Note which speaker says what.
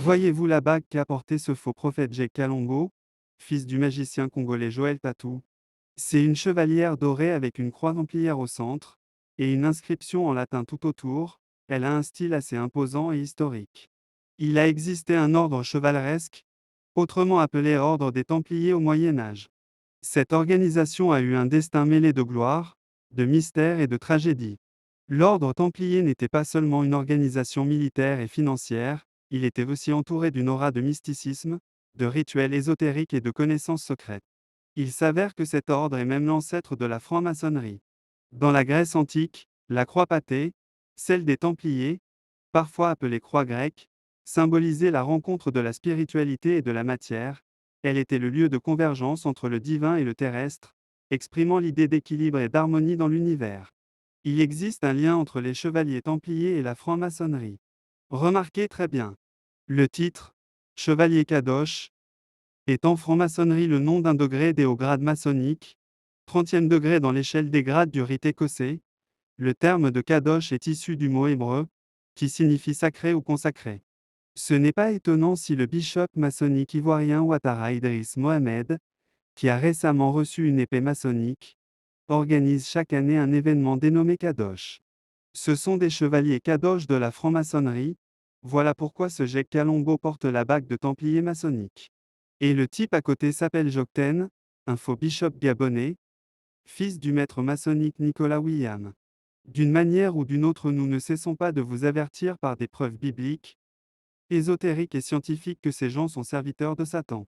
Speaker 1: Voyez-vous la bague qu'a portée ce faux prophète Jake Kalongo, fils du magicien congolais Joël Tatou? C'est une chevalière dorée avec une croix templière au centre, et une inscription en latin tout autour. Elle a un style assez imposant et historique. Il a existé un ordre chevaleresque, autrement appelé Ordre des Templiers au Moyen Âge. Cette organisation a eu un destin mêlé de gloire, de mystère et de tragédie. L'ordre templier n'était pas seulement une organisation militaire et financière, il était aussi entouré d'une aura de mysticisme, de rituels ésotériques et de connaissances secrètes. Il s'avère que cet ordre est même l'ancêtre de la franc-maçonnerie. Dans la Grèce antique, la croix pattée, celle des Templiers, parfois appelée croix grecque, symbolisait la rencontre de la spiritualité et de la matière. Elle était le lieu de convergence entre le divin et le terrestre, exprimant l'idée d'équilibre et d'harmonie dans l'univers. Il existe un lien entre les chevaliers templiers et la franc-maçonnerie. Remarquez très bien. Le titre, Chevalier Kadosh, est en franc-maçonnerie le nom d'un degré des hauts grades maçonniques, 30e degré dans l'échelle des grades du rite écossais. Le terme de Kadosh est issu du mot hébreu, qui signifie sacré ou consacré. Ce n'est pas étonnant si le bishop maçonnique ivoirien Ouattara Idriss Mohamed, qui a récemment reçu une épée maçonnique, organise chaque année un événement dénommé Kadosh. Ce sont des chevaliers Kadosh de la franc-maçonnerie. Voilà pourquoi ce Jake Kalongo porte la bague de templier maçonnique. Et le type à côté s'appelle Jokten, un faux bishop gabonais, fils du maître maçonnique Nicolas William. D'une manière ou d'une autre, nous ne cessons pas de vous avertir par des preuves bibliques, ésotériques et scientifiques que ces gens sont serviteurs de Satan.